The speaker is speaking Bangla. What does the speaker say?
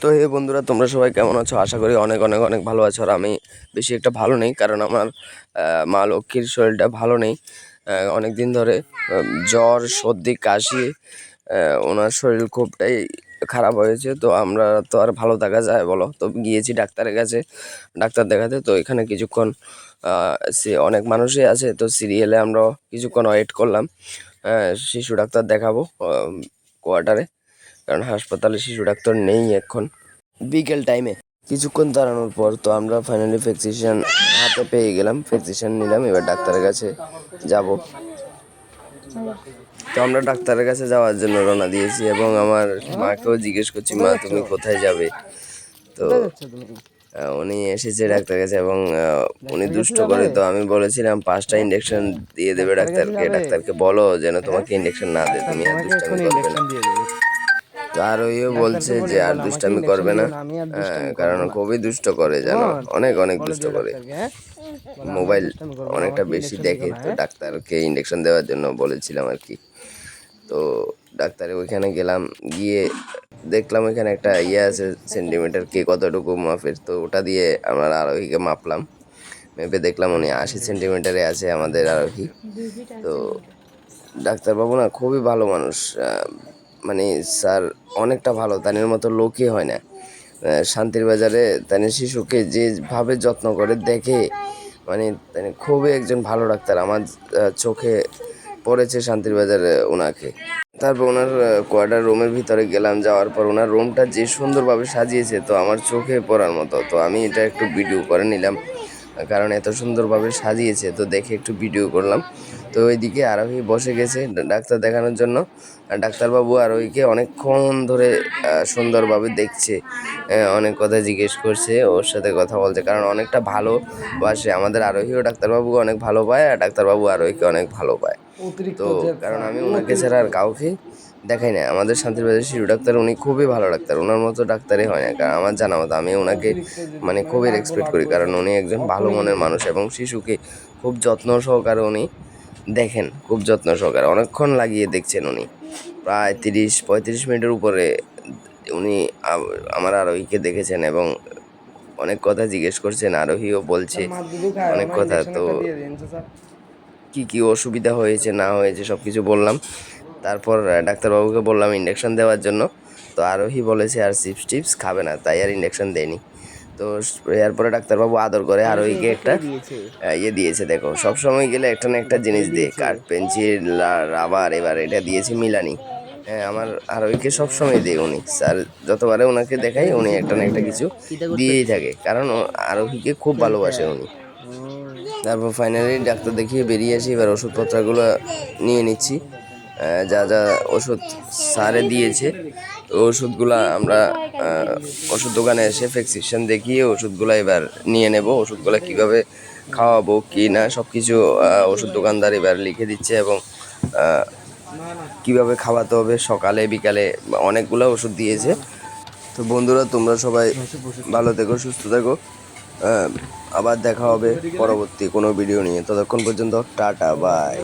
তো হে বন্ধুরা, তোমরা সবাই কেমন আছো? আশা করি অনেক অনেক অনেক ভালো আছো। আর আমি বেশি একটা ভালো নেই, কারণ আমার মা লক্ষ্মীর শরীরটা ভালো নেই। অনেক দিন ধরে জ্বর, সর্দি, কাশি, ওনার শরীর খুবটাই খারাপ হয়েছে। তো আমরা তো আর ভালো থাকা যায় বলো? তো গিয়েছি ডাক্তারের কাছে, ডাক্তার দেখাতে। তো এখানে কিছুক্ষণ সে অনেক মানুষই আছে, তো সিরিয়ালে আমরা কিছুক্ষণ ওয়েট করলাম। শিশু ডাক্তার দেখাবো কোয়ার্টারে, কারণ হাসপাতালে শিশু ডাক্তার নেই এখন। বিকেল টাইমে কিছুক্ষণ দাঁড়ানোর পর তো আমরা ফাইনালি প্রেসক্রিপশন হাতে পেয়ে গেলাম, প্রেসক্রিপশন নিলাম। এবার ডাক্তারের কাছে যাব। তো আমরা ডাক্তারের কাছে যাওয়ার জন্য রওনা দিয়েছি, এবং আমার মাকেও জিজ্ঞেস করছি, মা তুমি কোথায় যাবে? তো উনি এসেছে ডাক্তারের কাছে, এবং উনি দুষ্ট করে। তো আমি বলেছিলাম 5টা ইঞ্জেকশন দিয়ে দেবে ডাক্তারকে। ডাক্তারকে বলো যেন তোমাকে ইঞ্জেকশন না দেয়, তুমি আর দুষ্টামি করবে না। আর ওইও বলছে যে আর দুষ্টামি করবে না, কারণ খুবই দুষ্ট করে, জানো, অনেক অনেক দুষ্ট করে। মোবাইল অনেকটা বেশি দেখে, তো ডাক্তারকে ইঞ্জেকশন দেওয়ার জন্য বলেছিলাম আর কি। তো ডাক্তারে ওইখানে গেলাম, গিয়ে দেখলাম ওইখানে একটা আছে, সেন্টিমিটার কে কতটুকু মাপের। তো ওটা দিয়ে আমরা আরোহীকে মাপলাম, মেপে দেখলাম উনি 80 সেন্টিমিটারে আছে আমাদের আরোহী। তো ডাক্তারবাবু না খুবই ভালো মানুষ, মানে স্যার অনেকটা ভালো, তাদের মতো লোকই হয় না। শান্তির বাজারে তাদের শিশুকে যেভাবে যত্ন করে দেখে, মানে খুবই একজন ভালো ডাক্তার। আমার চোখে পড়েছে শান্তির বাজারে ওনাকে। তারপর ওনার কোয়ার্টার রুমের ভিতরে গেলাম, যাওয়ার পর ওনার রুমটা যে সুন্দরভাবে সাজিয়েছে, তো আমার চোখে পড়ার মতো। তো আমি এটা একটু ভিডিও করে নিলাম, কারণ এত সুন্দরভাবে সাজিয়েছে, তো দেখে একটু ভিডিও করলাম। তো ওইদিকে আরোহী বসে গেছে ডাক্তার দেখানোর জন্য। ডাক্তারবাবু আরোহীকে অনেকক্ষণ ধরে সুন্দরভাবে দেখছে, অনেক কথা জিজ্ঞেস করছে, ওর সাথে কথা বলছে, কারণ অনেকটা ভালোবাসে আমাদের আরোহীও ডাক্তারবাবুকে অনেক ভালো পায়, আর ডাক্তারবাবু আরোহীকে অনেক ভালো পায়। তো কারণ আমি ওনাকে ছাড়া আর কাউকে দেখাই না আমাদের শান্তির বাজার শিশু ডাক্তার। উনি খুবই ভালো ডাক্তার, ওনার মতো ডাক্তারই হয় না, কারণ আমার জানা মতো আমি ওনাকে মানে খুবই রেসপেক্ট করি, কারণ উনি একজন ভালো মনের মানুষ, এবং শিশুকে খুব যত্ন সহকারে উনি দেখেন, খুব যত্ন সহকারে অনেকক্ষণ লাগিয়ে দেখছেন উনি। প্রায় 30-35 মিনিটের উপরে উনি আমার আরোহীকে দেখেছেন, এবং অনেক কথা জিজ্ঞেস করছেন। আরোহীও বলছে অনেক কথা। তো কি কি অসুবিধা হয়েছে না হয়েছে সব কিছু বললাম। তারপর ডাক্তারবাবুকে বললাম ইঞ্জেকশন দেওয়ার জন্য। তো আরোহী বলেছে আর চিপস টিপস খাবে না, তাই আর ইঞ্জেকশন দেয়নি। তো এরপরে ডাক্তারবাবু আদর করে আরোহীকে একটা দিয়েছে। দেখো, সবসময় গেলে একটা না একটা জিনিস দিয়ে, কাঠ, পেন্সিল, রাবার, এবার এটা দিয়েছে মিলানি। হ্যাঁ, আমার আরোহীকে সবসময় দিয়ে উনি, স্যার যতবারে ওনাকে দেখাই উনি একটা না একটা কিছু দিয়েই থাকে, কারণ আরোহীকে খুব ভালোবাসে উনি। তারপর ফাইনালি ডাক্তার দেখিয়ে বেরিয়ে আসি। এবার ওষুধপত্রগুলো নিয়ে নিচ্ছি, যা যা ওষুধ স্যারে দিয়েছে। তো ওষুধগুলো আমরা ওষুধ দোকানে এসে প্রেসক্রিপশন দেখিয়ে ওষুধগুলো এবার নিয়ে নেব। ওষুধগুলো কীভাবে খাওয়াবো কি না সব কিছু ওষুধ দোকানদার এবার লিখে দিচ্ছে, এবং কিভাবে খাওয়াতে হবে সকালে বিকালে, অনেকগুলো ওষুধ দিয়েছে। তো বন্ধুরা, তোমরা সবাই ভালো থেকো, সুস্থ থেকো। আবার দেখা হবে পরবর্তী কোনো ভিডিও নিয়ে। ততক্ষণ পর্যন্ত টাটা, বাই।